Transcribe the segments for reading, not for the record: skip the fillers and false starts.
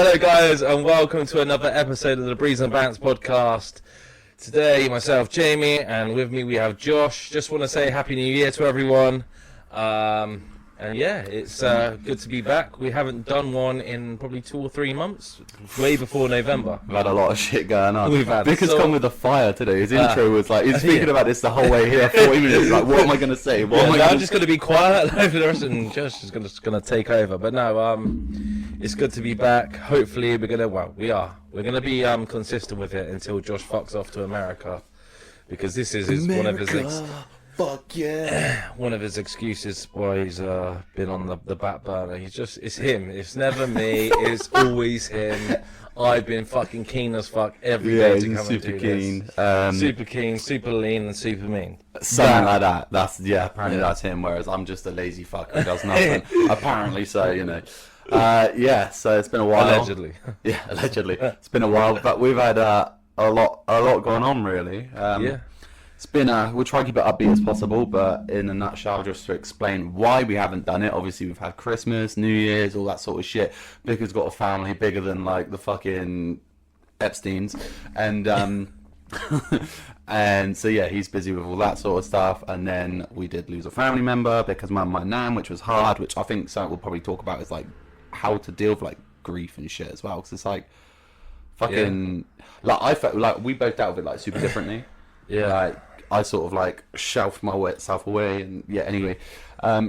Hello guys and welcome to another episode of the Breeze and Bants podcast. Today myself Jamie and with me we have Josh. Just want to say Happy New Year to everyone. And yeah, it's good to be back. We haven't done one in probably 2 or 3 months, way before November. We've had a lot of shit going on. We've had Vic has come with a fire today. His intro was like, he's speaking about this the whole way here, 40 minutes, like, what am I going to say? I'm just going to be quiet for the rest and Josh is going to take over. But no, it's good to be back. Hopefully we're going to be consistent with it until Josh fucks off to America. Because this is one of his... Fuck yeah. One of his excuses why he's been on the back burner. It's him. It's never me. It's always him. I've been fucking keen as fuck every day to come and do this. Super keen, super lean, and super mean. Something like that. Apparently that's him, whereas I'm just a lazy fuck who does nothing. Apparently so, you know. So it's been a while. Allegedly. Yeah, allegedly. It's been a while, but we've had a lot going on, really. It's been we'll try to keep it upbeat as possible, but in a nutshell, just to explain why we haven't done it. Obviously, we've had Christmas, New Year's, all that sort of shit. Vicker's got a family bigger than like the fucking Epsteins, and and so yeah, he's busy with all that sort of stuff. And then we did lose a family member because my nan, which was hard. Which I think something we'll probably talk about is like how to deal with like grief and shit as well, because it's like fucking like I felt like we both dealt with it like super differently. Like I sort of like shelved myself away, and anyway,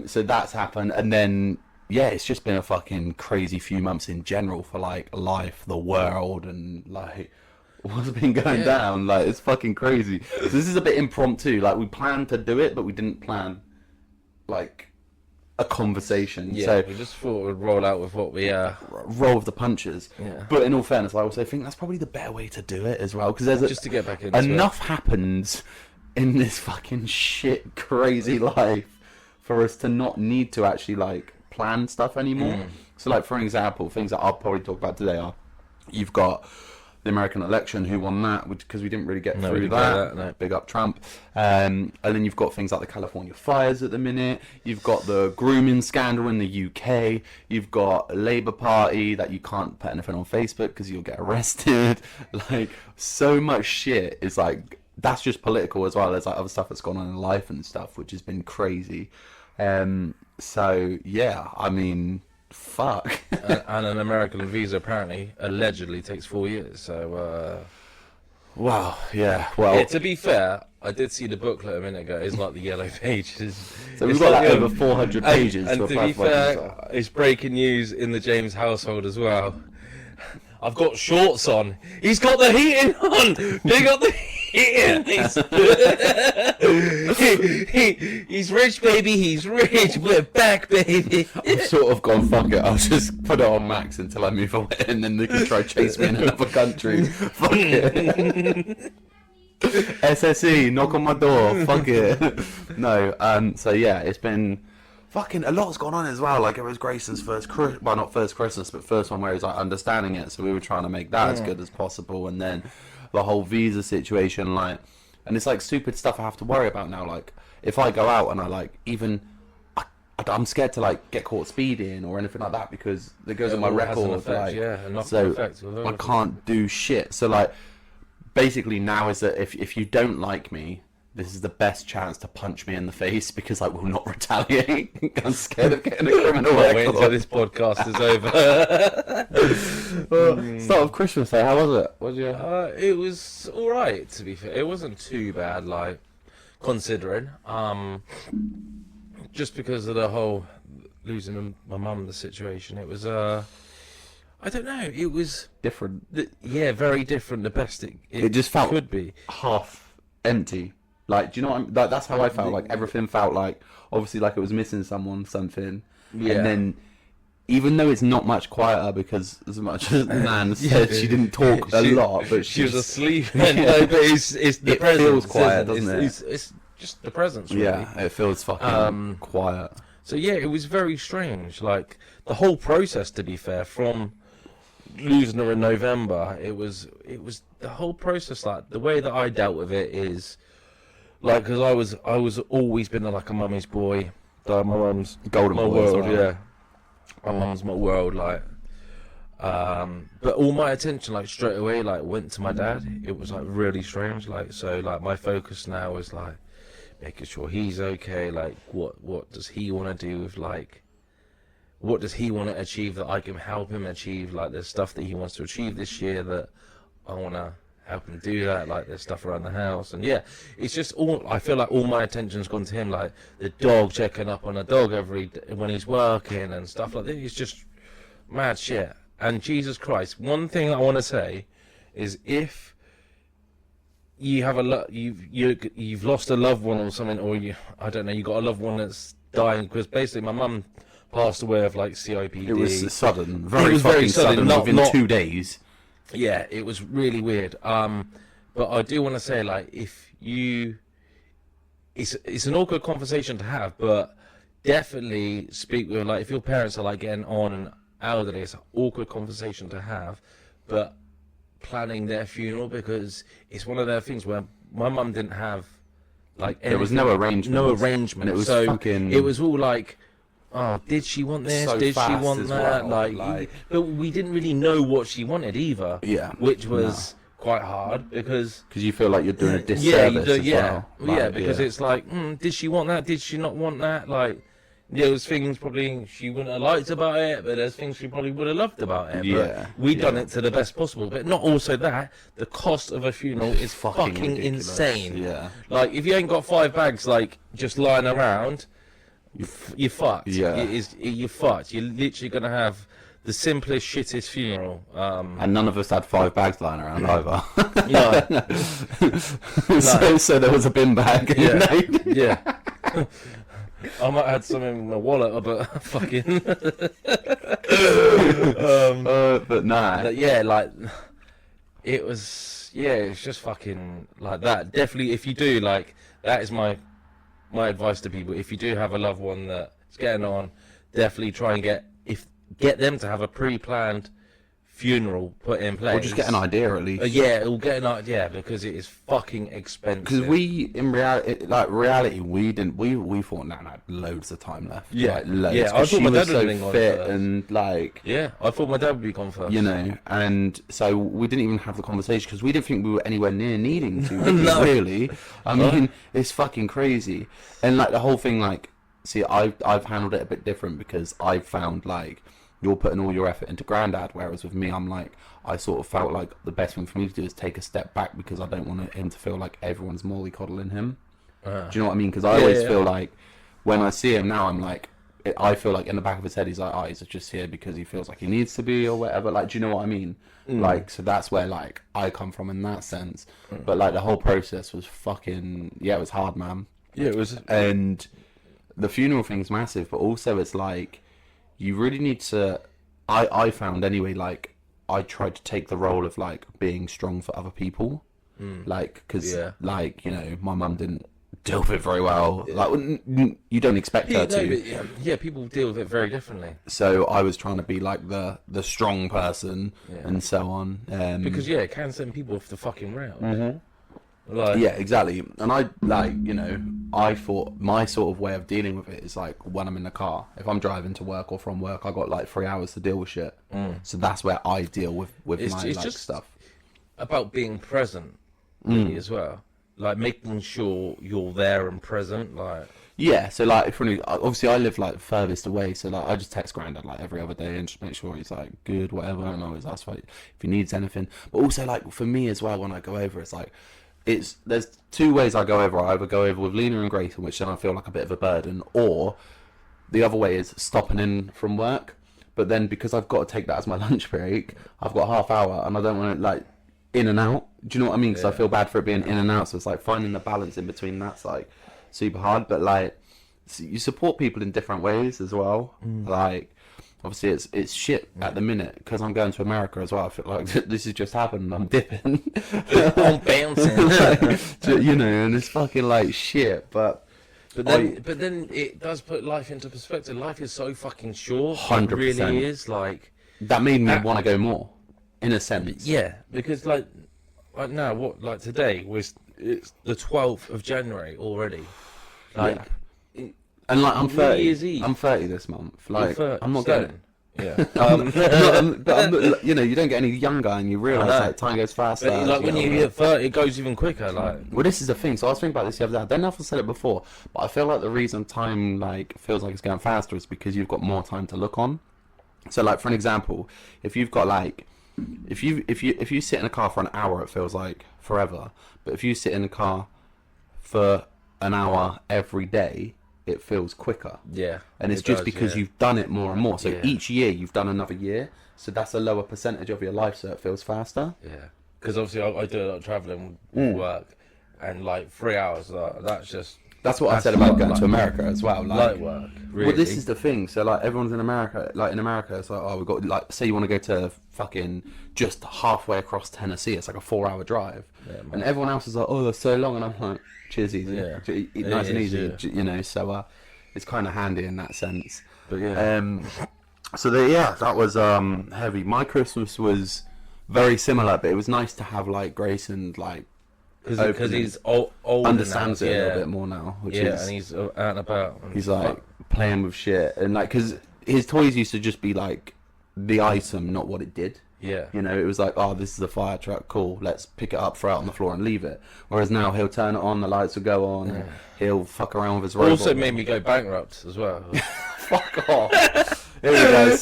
so that's happened, and then it's just been a fucking crazy few months in general for like life, the world, and like what's been going down. Like it's fucking crazy. So this is a bit impromptu. Like we planned to do it, but we didn't plan like a conversation. So we just thought we'd roll out with what we roll with the punches. But in all fairness, I also think that's probably the better way to do it as well, because there's just to get back into enough happens in this fucking shit crazy life for us to not need to actually like plan stuff anymore. So like for example, things that I'll probably talk about today are, you've got the American election, who won that, because we didn't really get through that. No. Big up Trump. And then you've got things like the California fires at the minute. You've got the grooming scandal in the UK. You've got a Labour Party that you can't put anything on Facebook because you'll get arrested. Like so much shit is like, that's just political as well. There's like other stuff that's gone on in life and stuff, which has been crazy. So yeah, I mean, fuck. and an American visa apparently allegedly takes 4 years. So wow, well, to be fair, I did see the booklet a minute ago. It's like the yellow pages. So we've got like over 400 pages. And to be fair, it's breaking news in the James household as well. I've got shorts on. He's got the heating on. Big up the heating. He's rich, baby. He's rich. We're back, baby. I've sort of gone, fuck it. I'll just put it on max until I move away, and then they can try chase me in another country. Fuck it. SSE, knock on my door. Fuck it. No. So yeah, it's been fucking a lot's gone on as well. Like it was Grayson's first not first Christmas, but first one where he's like understanding it, so we were trying to make that as good as possible. And then the whole visa situation, like, and it's like stupid stuff I have to worry about now. Like if I go out and I like I'm scared to like get caught speeding or anything like that, because it goes on my record, so I can't do shit. So like basically now is that if you don't like me, this is the best chance to punch me in the face, because I will not retaliate. I'm scared of getting a criminal record. Wait until this podcast is over. Start of Christmas Day, how was it? It was alright, to be fair. It wasn't too bad, like, considering. Just because of the whole losing my mum, the situation. It was, I don't know, it was different. Very different. The best it just felt could be. Half empty. Like, do you know what I'm, like, that's how I felt. Like everything felt like, obviously, like it was missing something. And then, even though it's not much quieter, because as much as Nan said she didn't talk a lot, but she was asleep. But it's the presence. It feels quiet, doesn't it? It's just the presence, really. Yeah, it feels fucking quiet. So yeah, it was very strange. Like the whole process, to be fair, from losing her in November, it was the whole process. Like the way that I dealt with it is. Like, because I was always been like a mummy's boy. My mum's golden my boy world, My mum's my world. Like, But all my attention, like straight away, like went to my dad. It was like really strange. Like so, like my focus now is like making sure he's okay. Like what does he want to do with like what does he want to achieve that I can help him achieve? Like there's stuff that he wants to achieve this year that I want to help him do that. Like there's stuff around the house, and yeah, it's just all. I feel like all my attention's gone to him. Like the dog, checking up on a dog every day when he's working and stuff like that. It's just mad shit. And Jesus Christ, one thing I want to say is if you have you've lost a loved one or something, or I don't know, you got a loved one that's dying, because basically my mum passed away of like COPD. It was sudden, very sudden, within 2 days. Yeah, it was really weird. But I do want to say, like, if you, it's an awkward conversation to have, but definitely speak with, like, if your parents are like getting on and elderly, it's an awkward conversation to have, but planning their funeral, because it's one of their things where my mum didn't have like anything, there was no arrangement. It was so fucking, it was all like, oh, did she want this? So did she want that? Well, like, but we didn't really know what she wanted either. Yeah, which was quite hard because you feel like you're doing a disservice. Because it's like, did she want that? Did she not want that? Like, there was things probably she wouldn't have liked about it, but there's things she probably would have loved about it. But we done it to the best possible. But not also that, the cost of a funeral is fucking insane. Yeah. Like, if you ain't got 5 bags, like, just lying around, you're fucked. Yeah. You're fucked. You're literally going to have the simplest, shittest funeral. And none of us had 5 bags lying around either. No. So there was a bin bag. Yeah. I might have had some in my wallet, but fucking. But nah. Yeah, like, it was. Yeah, it's just fucking like that. Definitely, if you do, like, that is my advice to people. If you do have a loved one that's getting on, definitely try and get them to have a pre-planned funeral put in place. Or just get an idea at least. We'll get an idea, because it is fucking expensive. Because we, in reality, we didn't. We thought Nan had loads of time left. Yeah, like, loads. Yeah. I thought my dad was would so fit and like. Yeah, I thought my dad would be gone first. You know, and so we didn't even have the conversation because we didn't think we were anywhere near needing to. No. Really, I mean, it's fucking crazy, and like the whole thing, like, see, I've handled it a bit different because I've found like. You're putting all your effort into Grandad, whereas with me, I'm like, I sort of felt like the best thing for me to do is take a step back because I don't want him to feel like everyone's mollycoddling him. Do you know what I mean? Because I always feel like when I see him now, I'm like, I feel like in the back of his head, he's like, oh, he's just here because he feels like he needs to be or whatever. Like, do you know what I mean? Like, so that's where like I come from in that sense. But like the whole process was fucking, it was hard, man. Yeah, it was. And the funeral thing's massive, but also it's like, you really need to, I found anyway, like, I tried to take the role of, like, being strong for other people. Like, because, like, you know, my mum didn't deal with it very well. Like, you don't expect her to. But, people deal with it very differently. So I was trying to be, like, the strong person and so on. Because, it can send people off the fucking rail. Like, yeah, exactly. And I, like, you know, I thought my sort of way of dealing with it is like when I'm in the car. If I'm driving to work or from work, I got like 3 hours to deal with shit. So that's where I deal with it's my like, just stuff. About being present, really, as well. Like making sure you're there and present. Like, yeah. So like, obviously, I live like furthest away. So like, I just text Grandad like every other day and just make sure he's like good, whatever. And I always ask like, if he needs anything. But also like for me as well, when I go over, it's like. There's 2 ways I go over. I either go over with Lena and Grace, in which then I feel like a bit of a burden, or the other way is stopping in from work. But then because I've got to take that as my lunch break, I've got half hour, and I don't want to like in and out. Do you know what I mean? Because I feel bad for it being in and out. So it's like finding the balance in between. That's like super hard. But like you support people in different ways as well. Like. Obviously, it's shit at the minute because I'm going to America as well. I feel like this has just happened. I'm dipping. I'm bouncing. You know, and it's fucking like shit. But then it does put life into perspective. Life is so fucking short. 100%. It really is. Like that made me want to go more, in a sense. Yeah, because like now, today it's the 12th of January already. Like. And like I'm 30. New Year's Eve. I'm 30 this month. Like I'm not going. Yeah. You know, you don't get any younger, and you realise like time goes faster. But like when you hit 30, it goes even quicker. Like, well, this is the thing. So I was thinking about this the other day. I don't know if I said it before, but I feel like the reason time like feels like it's going faster is because you've got more time to look on. So, like for an example, if you've got like, if you sit in a car for an hour, it feels like forever. But if you sit in a car for an hour every day, it feels quicker. yeah. And it's just because you've done it more and more. So each year you've done another year. So that's a lower percentage of your life, so it feels faster. Yeah. Because obviously I do a lot of travelling with work, and like 3 hours, that's just... That's what I said about going to America as well. Like, light work, really. Well, this is the thing. So, like, everyone's in America. Like, in America, it's like, oh, we've got, like, say you want to go to fucking just halfway across Tennessee. It's like a 4-hour drive. Yeah, and everyone else is like, oh, that's so long. And I'm like, cheers, easy. Yeah. Nice and easy, you know. So, it's kind of handy in that sense. But, yeah. So, that was heavy. My Christmas was very similar, but it was nice to have, like, Grayson, like, because he's old understands it a little bit more now, which is, and he's out and about. And he's like playing with shit, and like because his toys used to just be like the item, not what it did. Yeah, you know, it was like, oh, this is a fire truck, cool, let's pick it up, throw it on the floor, and leave it. Whereas now he'll turn it on, the lights will go on, and he'll fuck around with his robot. Also made me go bankrupt as well. Fuck off. Here we go.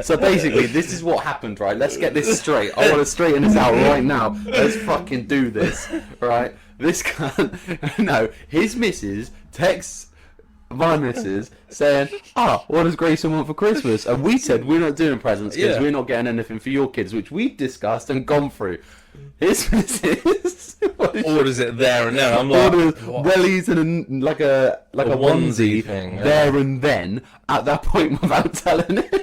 So basically, this is what happened, right? Let's get this straight. I want to straighten this out right now. Let's fucking do this, right? This cunt, no, his missus texts my missus saying, what does Grayson want for Christmas? And we said, we're not doing presents because we're not getting anything for your kids, which we've discussed and gone through. His missus orders it there and then. I'm like, orders wellies and like a onesie thing, there and then at that point without telling him.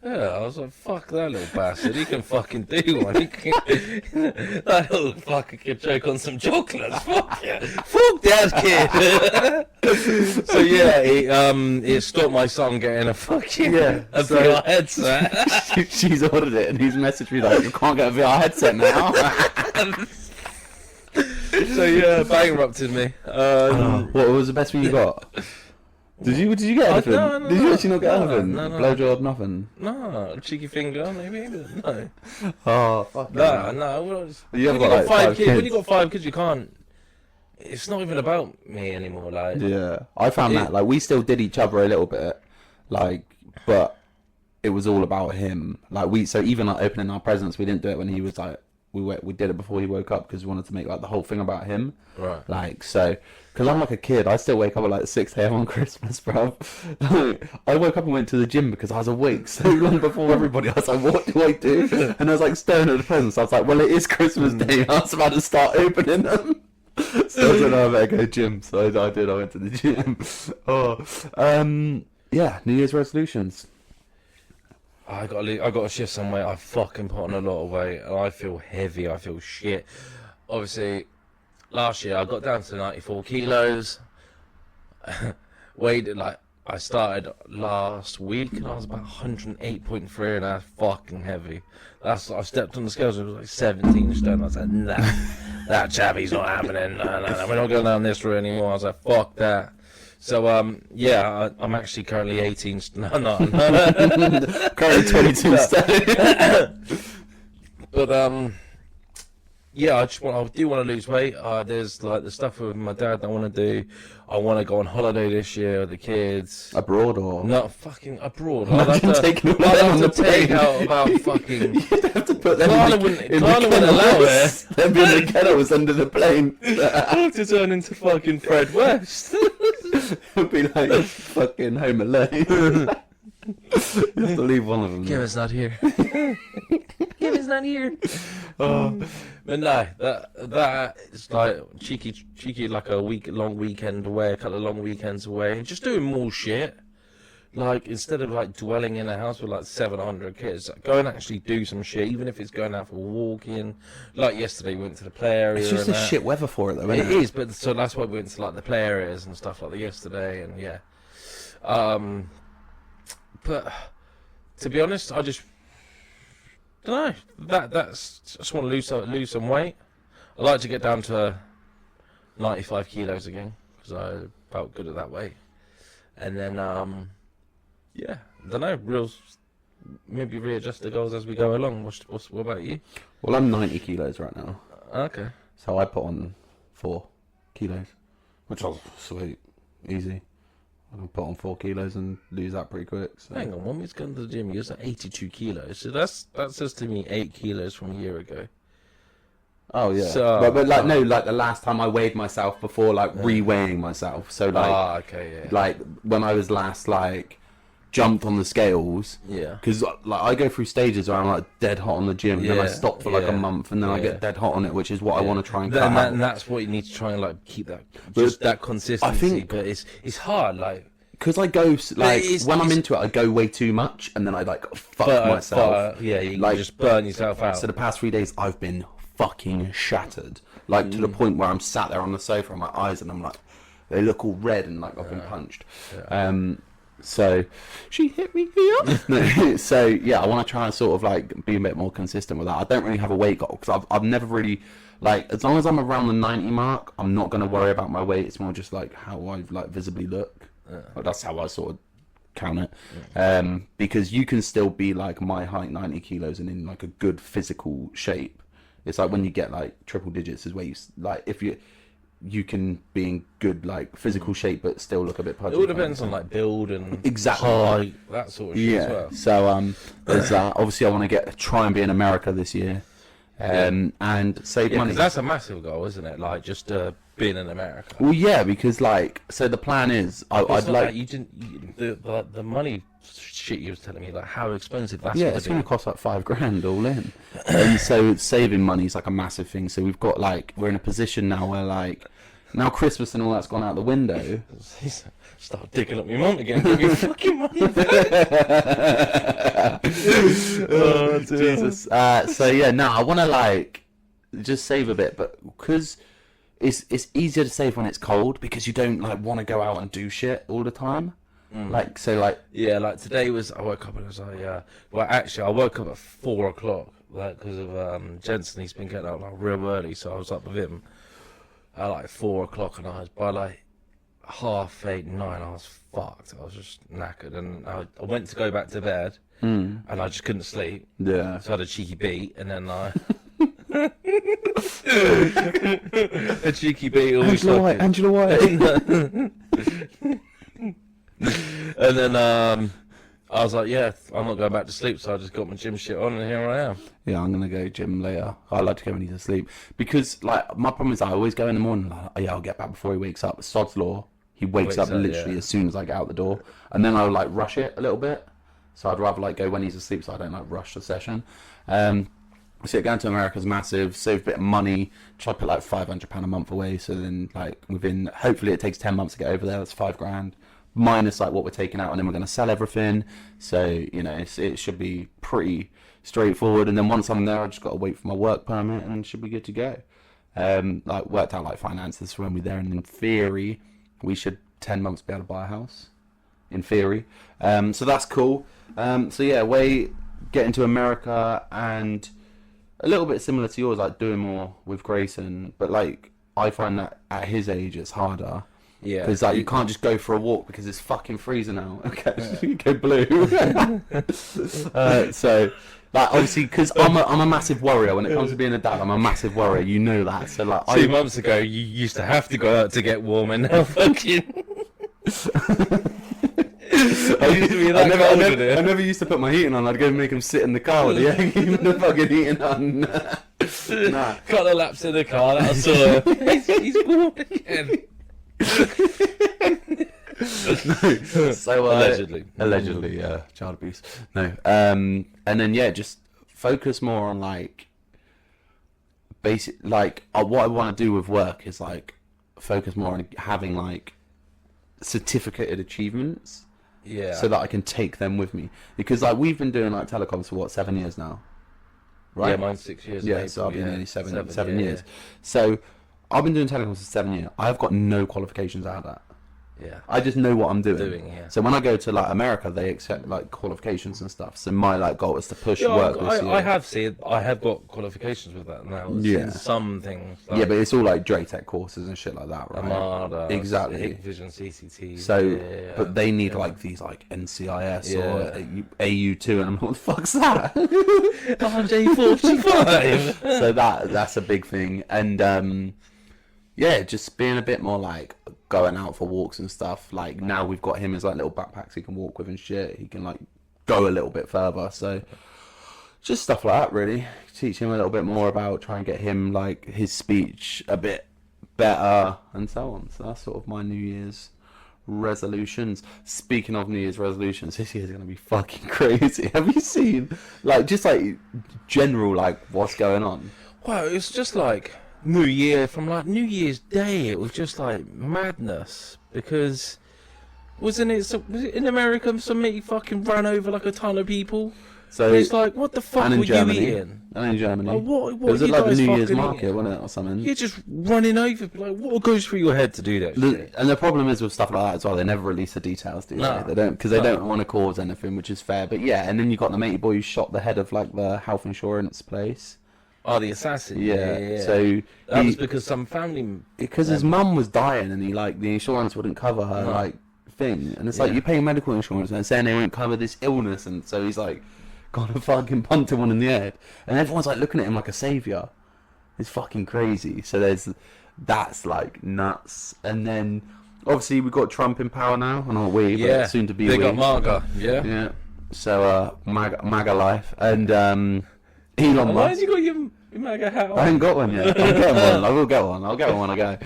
Yeah, I was like, fuck that little bastard. He can fucking do one. That little fucker can choke on some chocolates. Fuck yeah. Fuck that kid. So yeah, it stopped my son getting a fucking VR headset. She's ordered it and he's messaged me like, you can't get a VR headset now. So yeah, bankrupted me. What was the best thing you got? Did you get anything? No, Did you actually not get anything? No. Blowjob, nothing? No, cheeky finger, maybe, but no. Oh, fuck No. You When have got like 5 kids. When you got 5 kids, you can't. It's not even about me anymore. Like, yeah, I found that like we still did each other a little bit, like, but it was all about him. Like so even like opening our presents, we didn't do it when he was like. We did it before he woke up because we wanted to make like the whole thing about him. Right. Like so, because I'm like a kid, I still wake up at like 6 a.m. on Christmas, bro. I woke up and went to the gym because I was awake so long before everybody. I was like, what do I do? And I was like staring at the presents. I was like, well, it is Christmas Day. I was about to start opening them. So I said, I better go gym. So I did. I went to the gym. Yeah, New Year's resolutions. I got to shift some weight. I fucking put on a lot of weight, and I feel heavy. I feel shit. Obviously, last year I got down to 94 kilos. Weighed like I started last week, and I was about 108.3, and that's fucking heavy. I stepped on the scales. It was like 17 stone. I was like, nah, that chabby's not happening. No, we're not going down this route anymore. I was like, fuck that. So, I'm actually currently 18... No. Currently 22 stone. But, yeah, I do want to lose weight. There's, like, the stuff with my dad that I want to do. I want to go on holiday this year with the kids. Abroad or...? No, fucking abroad. I'd have to take out about fucking... You'd have to put them Carla wouldn't allow it. They'd be in the ghettos under the plane. I have to turn into fucking Fred West. It'll be like fucking Home Alone. You have to leave one of them. Kevin's not here. Kevin's not here. But no, that is like cheeky, like a long weekend away, a couple of long weekends away, just doing more shit. Like instead of like dwelling in a house with like 700 kids, go and actually do some shit, even if it's going out for walking. Like yesterday, we went to the play area. It's just the shit weather for it, though. Isn't it is, but so that's why we went to like the play areas and stuff like that yesterday, and yeah. But to be honest, I just don't know. That's just want to lose some weight. I like to get down to 95 kilos again because I felt good at that weight, and then yeah, I don't know, real maybe readjust the goals as we go along. What about you? Well, I'm 90 kilos right now. Okay. So I put on 4 kilos, which was sweet, easy. I can put on 4 kilos and lose that pretty quick. So. Hang on, when we was going to the gym, you was at 82 kilos. So that says to me 8 kilos from a year ago. Oh yeah, So, but like no, like the last time I weighed myself before like re-weighing myself. So like, okay, yeah. like when I was last like jumped on the scales. Yeah. Because like I go through stages where I'm like dead hot on the gym, and then I stop for like a month, and then I get dead hot on it, which is what I want to try and cut out. And that's what you need to try and like keep that just that consistency. I think, but it's hard, like. Because I go, like, when I'm into it, I go way too much, and then I, like, fuck myself. Yeah, you like, just burn yourself out. So the past 3 days, I've been fucking shattered. Like, to the point where I'm sat there on the sofa, and my eyes, and I'm like, they look all red, and, like, I've been punched. Yeah. So, she hit me here. No, so, yeah, I want to try and sort of, like, be a bit more consistent with that. I don't really have a weight goal, because I've never really... Like, as long as I'm around the 90 mark, I'm not going to worry about my weight. It's more just, like, how I, like, visibly look. Well, that's how I sort of count it. Because you can still be like my height, 90 kilos, and in like a good physical shape. It's like when you get like triple digits is where you like if you can be in good like physical shape but still look a bit pudgy. It all depends on like build and exactly height, that sort of shit as well. So there's that. Obviously, I want to try and be in America this year. And save money. Because that's a massive goal, isn't it? Like just being in America. Well, yeah, because like, so the plan is, I'd like you didn't the money shit you was telling me, like how expensive that's. Yeah, it's going to cost like $5,000 all in, and so saving money is like a massive thing. So we've got like we're in a position now where like now Christmas and all that's gone out the window. Start digging up my mum again. Give me fucking money. Oh, Jesus. So yeah, no, I want to like just save a bit, but because it's easier to save when it's cold because you don't like want to go out and do shit all the time. Like so, like yeah, like today was I woke up and I was like, well, actually, I woke up at 4 o'clock, like because of Jensen. He's been getting out like real early, so I was up with him at like 4 o'clock, and I was by like 8:30, 9, I was fucked. I was just knackered, and I went to go back to bed, and I just couldn't sleep. Yeah. So I had a cheeky beat, and then I a cheeky beat. Angela White. And then I was like, yeah, I'm not going back to sleep, so I just got my gym shit on, and here I am. Yeah, I'm gonna go gym later. I like to go when he's asleep because, like, my problem is I always go in the morning. Like, oh, yeah, I'll get back before he wakes up. Sod's law. He wakes up literally as soon as I get out the door, and then I'll like rush it a little bit. So I'd rather like go when he's asleep, so I don't like rush the session. So going to America is massive. Save a bit of money. Try to put like £500 a month away. So then, like within, hopefully it takes 10 months to get over there. That's $5,000 minus like what we're taking out, and then we're going to sell everything. So you know, it should be pretty straightforward. And then once I'm there, I just got to wait for my work permit, and should be good to go. Like worked out like finances for when we're there, and in theory, we should 10 months be able to buy a house. In theory, so that's cool. So yeah, getting to America and a little bit similar to yours, like doing more with Grayson, but like I find that at his age it's harder. Yeah, because like you can't just go for a walk because it's fucking freezing out. Okay, you go blue. So like obviously because I'm a massive worrier when it comes to being a dad. I'm a massive worrier. You know that. So like 2 months ago you used to have to go out to get warm, and now fucking. I never used to put my heating on. I'd go make him sit in the car with the fucking heating on. Nah. Got the laps in the car. That's all. He's warm again. No. So allegedly, yeah, child abuse. No, and then yeah, just focus more on like basic. Like what I want to do with work is like focus more on having like certificated achievements. Yeah. So that I can take them with me, because like we've been doing like telecoms for what 7 years now, right? Yeah, mine's 6 years. Yeah, so I've been nearly seven years. So I've been doing telecoms for 7 years. I've got no qualifications out of that. Yeah. I just know what I'm doing. Yeah. So when I go to like America, they accept like qualifications and stuff. So my like goal is to push work this year. I have got qualifications with that now. I've seen some things. Like, yeah, but it's all like Tech courses and shit like that, right? Armada, exactly. Vision, CCT. So, but they need like these like NCIS or AU2, and I'm like, what the fuck's that? RJ45. So that's a big thing, and yeah, just being a bit more like going out for walks and stuff. Like now we've got him as like little backpacks he can walk with and shit. He can like go a little bit further. So just stuff like that, really. Teach him a little bit more about, try and get him like his speech a bit better and so on. So that's sort of my New Year's resolutions. Speaking of New Year's resolutions, this year's gonna be fucking crazy. Have you seen like just like general like what's going on? Wow, it's just like New Year, from like New Year's Day, it was just like madness, because was it in America somebody fucking ran over like a ton of people? So it's like, what the fuck were you eating? And in Germany, like, what it was you like the guys New Year's fucking market, eating? wasn't it, or something? You're just running over, like, what goes through your head to do that shit? And the problem is with stuff like that as well, they never release the details, do they? No. They don't, because they don't want to cause anything, which is fair. But yeah, and then you got the matey boy who shot the head of like the health insurance place. Oh, the assassin. Yeah. So that was because some family. Because his mum was dying, and he like the insurance wouldn't cover her like thing, and it's like you pay medical insurance, and they're saying they won't cover this illness, and so he's like got a fucking punter one in the head, and everyone's like looking at him like a savior. It's fucking crazy. So that's like nuts, and then obviously we got Trump in power now, and not we, but soon to be they we. got MAGA. Yeah. So MAGA life, and Elon Musk. Why has you got your MAGA hat on? I haven't got one yet. I'll get one. I will get one. I'll get one when I go.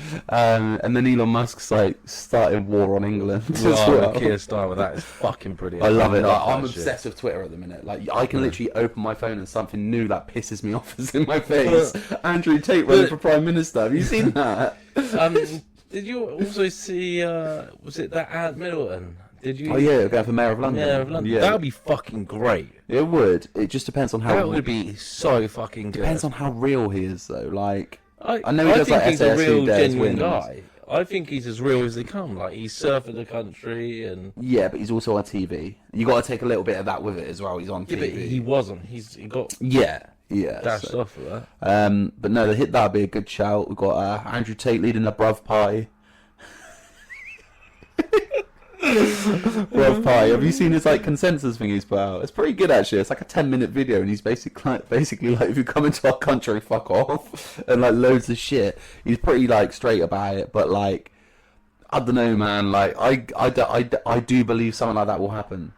And then Elon Musk's like started war on England as well. Keir Starmer, that is fucking brilliant. I love it. Like, I'm obsessed with Twitter at the minute. Like I can literally open my phone and something new that pisses me off is in my face. Andrew Tate running for Prime Minister. Have you seen that? Did you also see? Was it that Ant Middleton? Did you? Oh yeah, going for Mayor of London. Mayor of London. Yeah. That would be fucking great. It would. It just depends on how. That would be so fucking good. Depends on how real he is, though. Like I know he does think like he's a real, SASU genuine guy. I think he's as real as they come. Like he's surfing the country and. Yeah, but he's also on TV. You got to take a little bit of that with it as well. He's on TV. But he wasn't. He got. Yeah. Dashed off of that. But no, the hit that'd be a good shout. We've got Andrew Tate leading the Bruv Pie. Bruv Pie. Have you seen his like consensus thing he's put out? It's pretty good actually. It's like a 10-minute video, and he's basically like if you come into our country, fuck off, and like loads of shit. He's pretty like straight about it, but like I don't know, man. Like I do believe something like that will happen.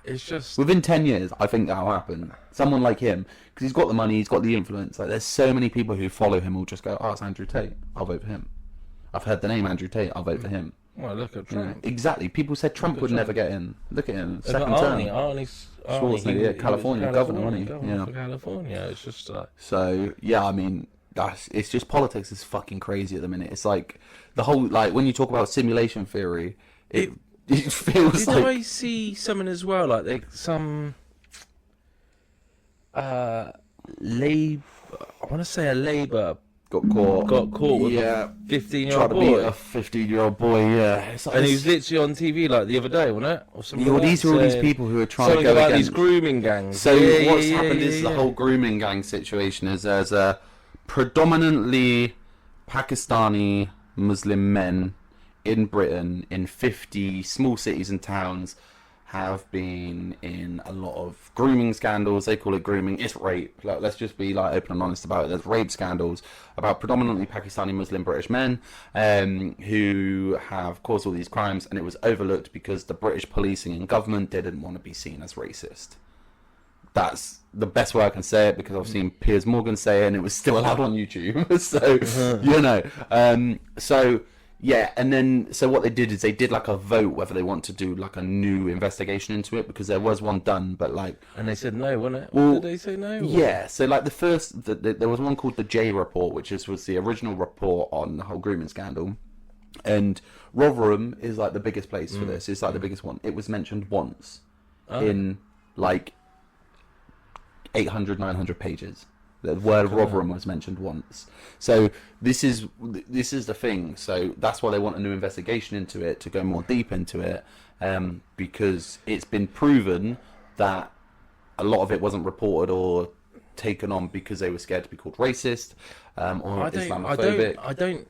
It's just Within 10 years, I think that'll happen. Someone like him, because he's got the money, he's got the influence. Like, there's so many people who follow him who'll just go, "Oh, it's Andrew Tate. I'll vote for him. I've heard the name Andrew Tate. I'll vote for him." well, look at Trump. Exactly. People said Trump would never get in. Look at him, second Arnie, term. Schwarzenegger, yeah, California governor, wasn't he? Governor for California. It's just So yeah, I mean, it's just politics is fucking crazy at the minute. It's like the whole like when you talk about simulation theory, it feels Did like. I see something as well? Like some Labour. I want to say a Labour Got caught with a 15-year-old boy. A 15-year-old boy, yeah. It's like And he was literally on TV like the other day, wasn't it? Or something. well, like these that, are all these saying people who are trying to something go about against these grooming gangs. So what's yeah, happened is the whole grooming gang situation is there's a predominantly Pakistani Muslim men in Britain in 50 small cities and towns have been in a lot of grooming scandals. They call it grooming. It's rape. Like, let's just be like open and honest about it. There's rape scandals about predominantly Pakistani Muslim British men who have caused all these crimes, and it was overlooked because the British policing and government didn't want to be seen as racist. That's the best way I can say it, because I've seen Piers Morgan say it and it was still allowed on YouTube. So, you know. So, yeah, and then, so what they did is they did like a vote whether they want to do like a new investigation into it, because there was one done, but like... And they said no, wasn't it? Well, did they say no? Or? Yeah, so like the first, there was one called the J report, which was the original report on the whole grooming scandal. And Rotherham is like the biggest place for this. It's like the biggest one. It was mentioned once in like 800, 900 pages. The word Rotherham was mentioned once. So this is the thing. So that's why they want a new investigation into it, to go more deep into it, because it's been proven that a lot of it wasn't reported or taken on because they were scared to be called racist or Islamophobic. I don't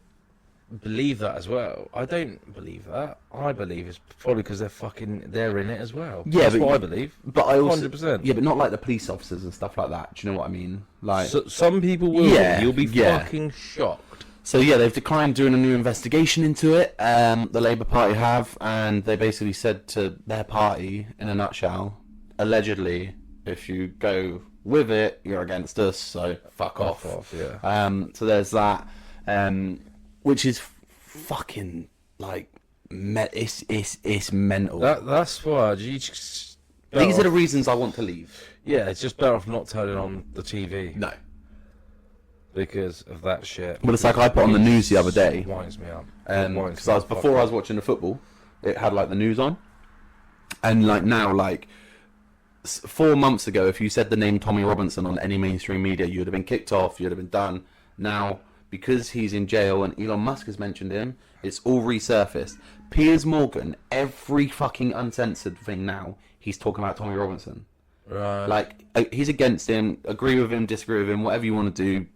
believe that as well. I don't believe that. I believe it's probably because they're in it as well. Yeah, that's what I believe. But I also 100%. Yeah, but not like the police officers and stuff like that. Do you know what I mean? Like some people will. Yeah, You'll be yeah. fucking shocked. So yeah, they've declined doing a new investigation into it. The Labour Party have, and they basically said to their party, in a nutshell, allegedly, if you go with it, you're against us. So fuck off. Yeah. So there's that. Which is fucking like it's mental. That's why These are the reasons I want to leave. Yeah, it's just better off not turning on the TV No, because of that shit. but it's like I put on the news the other day, It winds me up. because before I was watching the football, it had like the news on, and like now, like 4 months ago, if you said the name Tommy Robinson on any mainstream media, you'd have been kicked off, you'd have been done. Now, because he's in jail and Elon Musk has mentioned him, it's all resurfaced. Piers Morgan, every fucking uncensored thing now, he's talking about Tommy Robinson. Right. Like, he's against him, agree with him, disagree with him, whatever you want to do,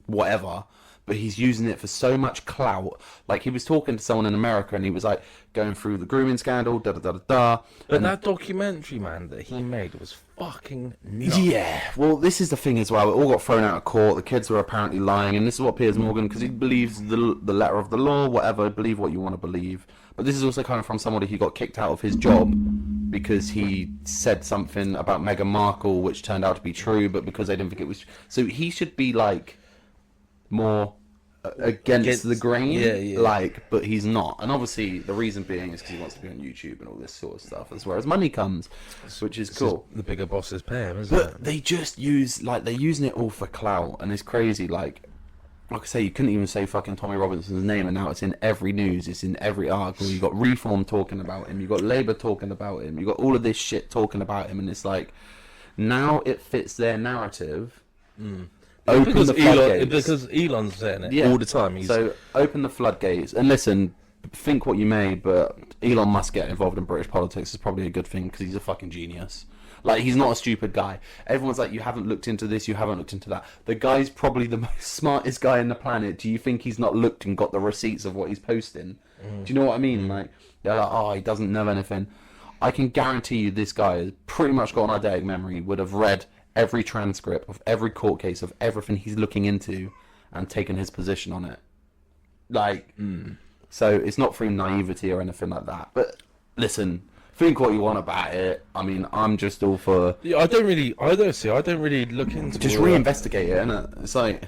whatever. But he's using it for so much clout. Like, he was talking to someone in America and he was like going through the grooming scandal, da da da da da. But that documentary, man, that he made was fucking nuts. Yeah, well, this is the thing as well. It all got thrown out of court. The kids were apparently lying, and this is what Piers Morgan, because he believes the letter of the law, whatever. Believe what you want to believe. But this is also coming from somebody who got kicked out of his job because he said something about Meghan Markle, which turned out to be true, but because they didn't think it was. So he should be like more against the grain, yeah. like, but he's not. And obviously the reason being is because he wants to be on YouTube and all this sort of stuff, as where his money comes, which is cool. The bigger bosses pay him, isn't But it? they just use, like, they're using it all for clout, and it's crazy. Like I say, you couldn't even say fucking Tommy Robinson's name, and now it's in every news, it's in every article. You got Reform talking about him, you got Labour talking about him, you got all of this shit talking about him, and it's like, now it fits their narrative. Open because the floodgates. because Elon's saying it all the time. So open the floodgates, and listen, think what you may, but Elon Musk getting involved in British politics is probably a good thing because he's a fucking genius. Like, he's not a stupid guy. Everyone's like, you haven't looked into this, you haven't looked into that. The guy's probably the most smartest guy on the planet. Do you think he's not looked and got the receipts of what he's posting? Do you know what I mean? Like, they're like, oh, he doesn't know anything. I can guarantee you this guy has pretty much got an eidetic memory, would have read every transcript of every court case of everything he's looking into and taken his position on it. Like, so it's not through naivety or anything like that. But listen, think what you want about it. I mean, I'm just all for... Yeah, I don't really look into just all reinvestigate it, innit? It's like...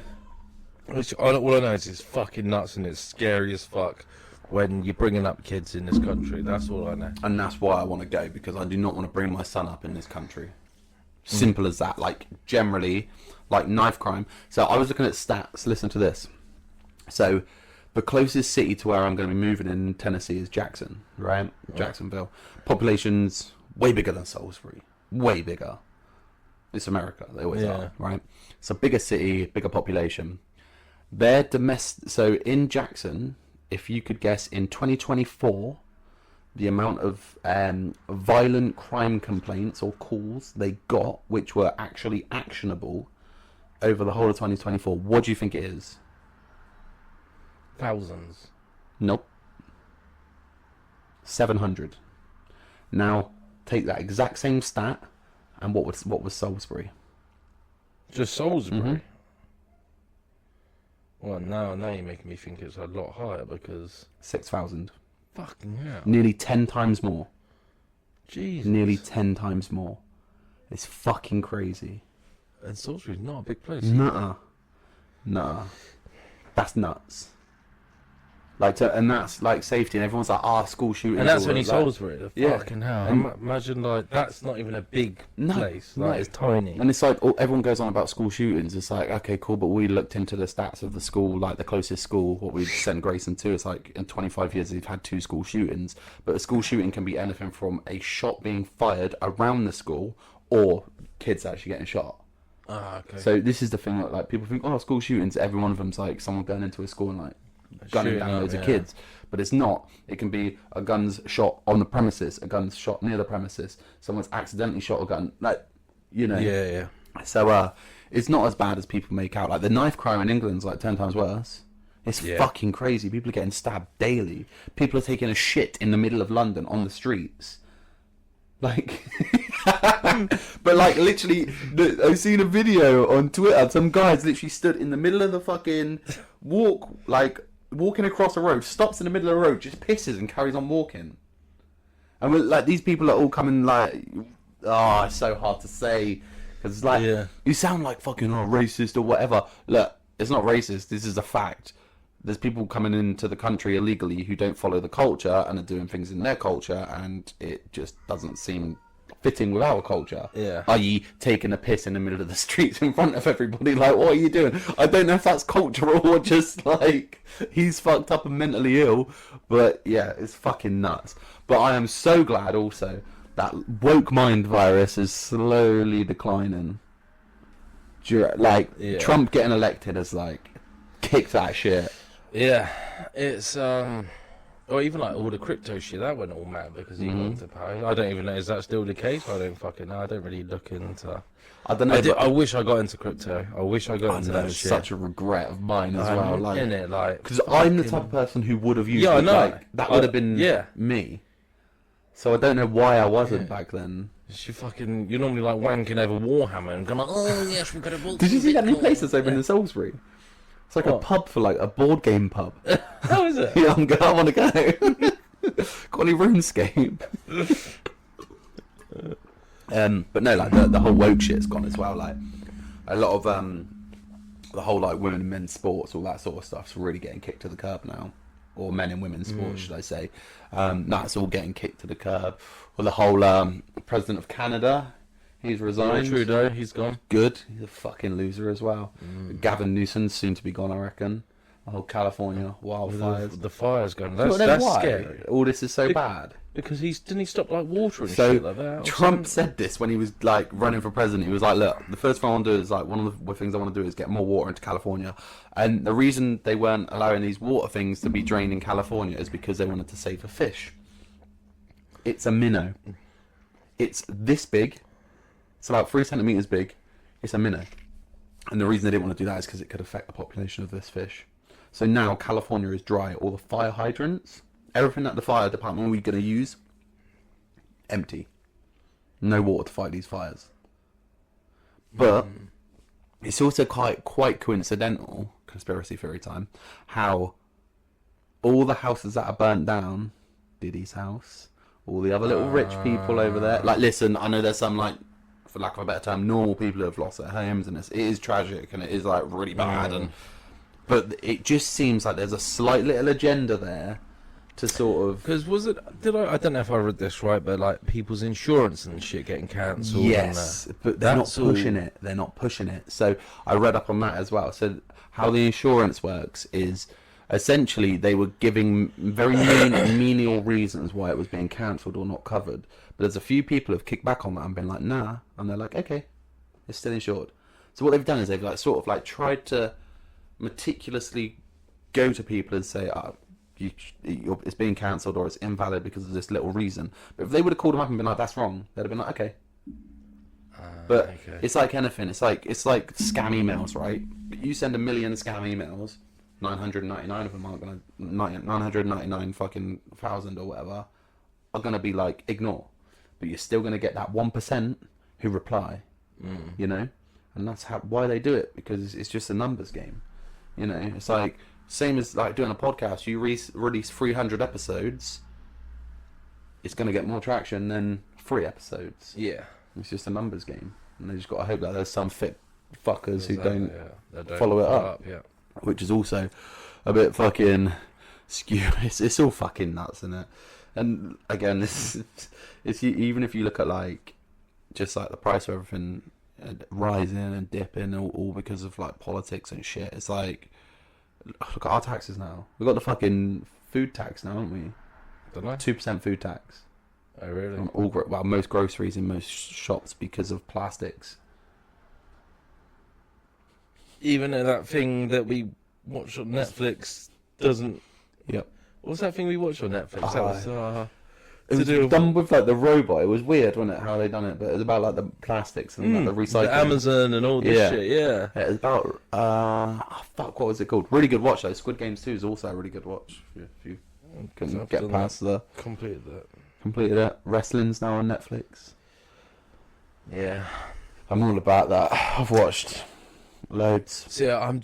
all I know is it's fucking nuts and it's scary as fuck when you're bringing up kids in this country. That's all I know. And that's why I want to go, because I do not want to bring my son up in this country. Simple as that. Like, generally, like knife crime. So I was looking at stats. Listen to this. So the closest city to where I'm going to be moving in Tennessee is Jackson, right? Jacksonville. Population's way bigger than Salisbury. Way bigger. It's America. They always are, right? So bigger city, bigger population. Their domestic. So in Jackson, if you could guess, in 2024, the amount of violent crime complaints or calls they got, which were actually actionable over the whole of 2024, what do you think it is? Thousands. Nope. 700. Now, take that exact same stat, and what was Salisbury? Just Salisbury? Well, now you're making me think it's a lot higher because... 6,000. Fucking hell. Nearly 10 times more. Jesus. Nearly 10 times more. It's fucking crazy. And Salisbury's not a big place. Nuh-uh. That's nuts. Like, and that's like safety, and everyone's like, school shootings. And that's only like, Salisbury. Yeah. Fucking hell. Imagine, like, that's not even a big place. No. Like, it's tiny. And it's like, everyone goes on about school shootings. It's like, okay, cool, but we looked into the stats of the school, like the closest school, what we'd send Grayson to. It's like, in 25 years, they've had 2 school shootings. But a school shooting can be anything from a shot being fired around the school or kids actually getting shot. Ah, okay. So this is the thing, like people think, oh, school shootings, every one of them's like someone going into a school and like gunning Shooting down up, loads of yeah. kids. But it's not. It can be a gun's shot on the premises, a gun's shot near the premises, someone's accidentally shot a gun, like, you know. Yeah. So it's not as bad as people make out. Like the knife crime in England's like 10 times worse. It's fucking crazy. People are getting stabbed daily. People are taking a shit in the middle of London on the streets. Like, but like literally, I've seen a video on Twitter. Some guys literally stood in the middle of the fucking walking across a road, stops in the middle of the road, just pisses and carries on walking. And we're, like, these people are all coming like, oh, it's so hard to say because like you sound like fucking racist or whatever. Look, it's not racist. This is a fact. There's people coming into the country illegally who don't follow the culture and are doing things in their culture, and it just doesn't seem fitting with our culture. Yeah. I.e., taking a piss in the middle of the streets in front of everybody. Like, what are you doing? I don't know if that's cultural or just like he's fucked up and mentally ill, but yeah, it's fucking nuts. But I am so glad also that woke mind virus is slowly declining. Like Trump getting elected has like kicked that shit. Yeah, it's or even like all the crypto shit that went all mad because he got into power. I don't even know, is that still the case? I don't fucking know. I don't really look into. I don't know. I wish I got into crypto. I wish I got into that shit. Such a regret of mine as well. Like, in it, like because I'm the type of person who would have used it. I know. Like, that would have been me. So I don't know why I wasn't back then. You're normally like wanking over Warhammer and going like, oh yes, we've got a book. Did you see that new place that's open in Salisbury? It's like a pub for like a board game pub. How is it? Yeah, I want to go. Got any RuneScape? But no, like the whole woke shit's gone as well. Like a lot of the whole like women and men's sports, all that sort of stuff's really getting kicked to the curb now, or men and women's sports, should I say? That's all getting kicked to the curb. Or the whole president of Canada. He's resigned. Trudeau, he's gone. Good. He's a fucking loser as well. Gavin Newsom's soon to be gone, I reckon. The whole California wildfires. The fire's gone. That's why scary. all this is so bad. Because didn't he stop like water and So shit like that? Trump said this when he was like running for president. He was like, "Look, the first thing I want to do is like one of the things I want to do is get more water into California." And the reason they weren't allowing these water things to be drained in California is because they wanted to save the fish. It's a minnow. It's this big. It's about 3 centimeters big. It's a minnow. And the reason they didn't want to do that is because it could affect the population of this fish. So now California is dry. All the fire hydrants, everything that the fire department we're going to use, empty. No water to fight these fires. But it's also quite coincidental, conspiracy theory time, how all the houses that are burnt down, Diddy's house, all the other little rich people over there. Like, listen, I know there's some, like, for lack of a better term, normal people who have lost their homes, and it is tragic, and it is, like, really bad. But it just seems like there's a slight little agenda there to sort of... Because I don't know if I read this right, but, like, people's insurance and shit getting cancelled. Yes, but they're not pushing it. They're not pushing it. So I read up on that as well. So how the insurance works is... Essentially, they were giving very menial reasons why it was being cancelled or not covered. But there's a few people who have kicked back on that and been like, nah. And they're like, okay, it's still insured. So what they've done is they've like sort of like tried to meticulously go to people and say, it's being cancelled or it's invalid because of this little reason. But if they would have called them up and been like, that's wrong, they'd have been like, okay. But it's like anything. It's like scam emails, right? You send 1 million scam emails. 999 of them aren't gonna 999 fucking thousand or whatever are gonna be like ignore, but you're still gonna get that 1% who reply, you know, and that's why they do it, because it's just a numbers game, you know. It's like same as like doing a podcast. You release 300 episodes, it's gonna get more traction than 3 episodes. Yeah, it's just a numbers game, and they just gotta hope that there's some fit fuckers who don't follow it up. Yeah. Which is also a bit fucking skew. It's all fucking nuts, isn't it? And again, it's even if you look at like just like the price of everything rising and dipping, all because of like politics and shit. It's like, look at our taxes now. We've got the fucking food tax now, haven't we? Don't I? 2% food tax. Oh really? On most groceries in most shops because of plastics. even though that thing that we watch on Netflix doesn't. Yep. What was that thing we watched on Netflix? That was It was done with like the robot. It was weird, wasn't it? How they done it, but it was about like the plastics and like, the recycling. The Amazon and all this shit. Yeah. It was about fuck, what was it called? Really good watch though. Squid Games 2 is also a really good watch. If you can get past completed that. Completed it. Wrestling's now on Netflix. Yeah. I'm all about that. I've watched loads. So yeah, I'm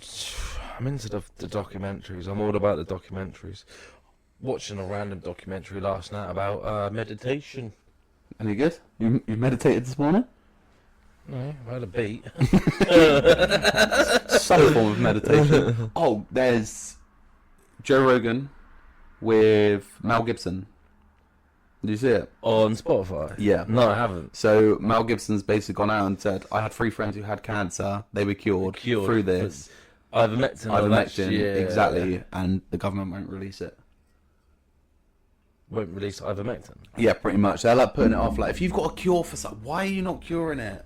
into the documentaries. I'm all about the documentaries. Watching a random documentary last night about meditation. Any good? You meditated this morning? No, I had a beat. Some form of meditation. Oh, there's Joe Rogan with Mel Gibson. Did you see it? On Spotify? Yeah. No, I haven't. So Mel Gibson's basically gone out and said, I had 3 friends who had cancer. They were cured through this. Ivermectin. Exactly. And the government won't release it. Won't release ivermectin? Yeah, pretty much. They're like putting it off. Like, if you've got a cure for something, why are you not curing it?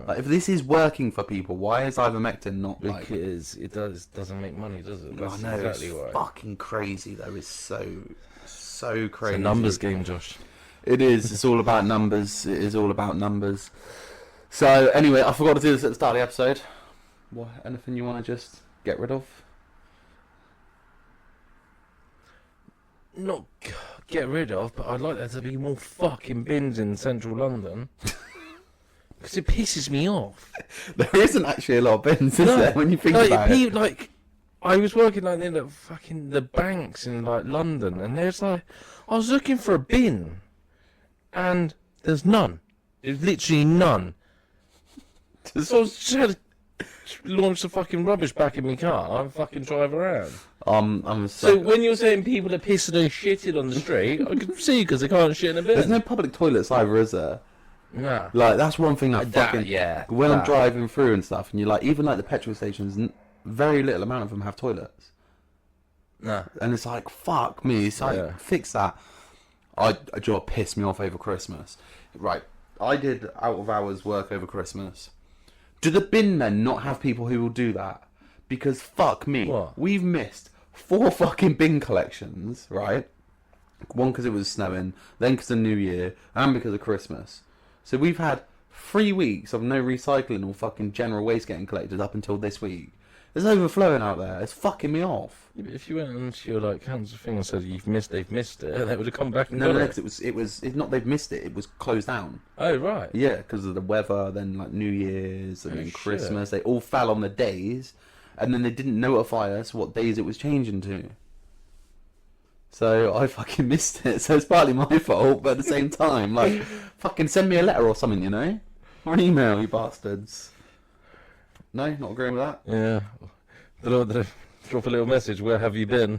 Like, if this is working for people, why is ivermectin not like... Because it doesn't make money, does it? That's I know, exactly it's why. Fucking crazy, though. It's so crazy. It's a numbers game, Josh. It is. It's all about numbers. It is all about numbers. So, anyway, I forgot to do this at the start of the episode. What? Anything you want to just get rid of? Not get rid of, but I'd like there to be more fucking bins in central London. Because it pisses me off. There isn't actually a lot of bins, is there, when you think about it? Like, I was working like in the banks in like London, and there's like, I was looking for a bin, and there's none. There's literally none. So I was just had to launch the fucking rubbish back in my car and fucking drive around. So when you're saying people are pissing and shitting on the street, I can see because they can't shit in a bin. There's no public toilets either, is there? Nah. Like, that's one thing that fucking... When I'm that. driving through and stuff, and you're like, even like the petrol stations, very little amount of them have toilets. Nah. And it's like, fuck me. It's like, fix that. I just pissed me off over Christmas. Right. I did out of hours work over Christmas. Do the bin men not have people who will do that? Because fuck me. What? We've missed 4 fucking bin collections, right? One because it was snowing, then because of New Year, and because of Christmas. So we've had 3 weeks of no recycling or fucking general waste getting collected up until this week. There's overflowing out there. It's fucking me off. Yeah, but if you went into your like council thing and said they've missed it, they would have come back and No, got because it's not they've missed it. It was closed down. Oh right. Yeah, because of the weather. Then like New Year's and then shit. Christmas, they all fell on the days, and then they didn't notify us what days it was changing to. So I fucking missed it. So it's partly my fault, but at the same time, like, fucking send me a letter or something, you know, or an email, you bastards. No, not agreeing with that. Yeah. Drop a little message. Where have you been?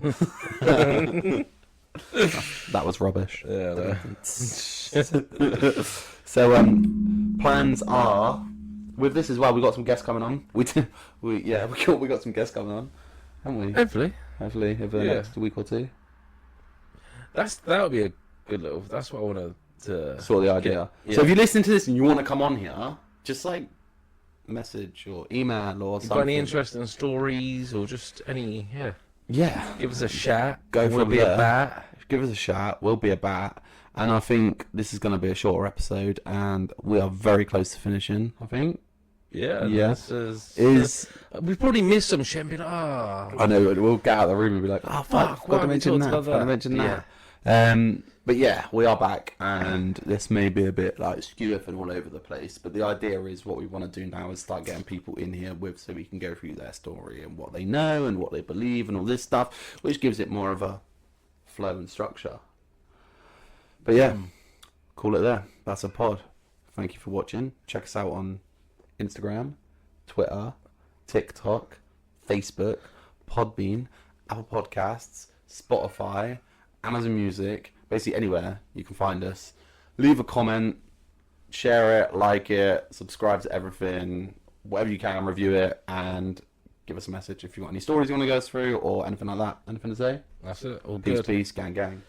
That was rubbish. Yeah. So plans are with this as well. We got some guests coming on. We got some guests coming on, haven't we? Hopefully over the next week or 2. that would be a good little. That's what I want to. Sort of the idea. So if you listen to this and you want to come on here, just like message or email or something. Got any interesting stories or just any? Yeah. Give us a shout. Go We'll from be there. a bat. Give us a shout. We'll be a bat. And I think this is going to be a shorter episode, and we are very close to finishing, I think. Yeah. Yeah. We've probably missed some shit and be like, I know, we'll get out of the room and be like, oh, fuck, why got to mention that, got to mention that. But yeah, we are back, and this may be a bit like skew and all over the place, but the idea is what we want to do now is start getting people in here with, so we can go through their story and what they know and what they believe and all this stuff, which gives it more of a flow and structure. But yeah, call it there. That's a pod. Thank you for watching. Check us out on Instagram, Twitter, TikTok, Facebook, Podbean, Apple Podcasts, Spotify, Amazon Music, basically anywhere you can find us. Leave a comment, share it, like it, subscribe to everything, whatever you can, review it, and give us a message if you want any stories you want to go through or anything like that. Anything to say? That's it. All Peace, good. peace, gang, gang.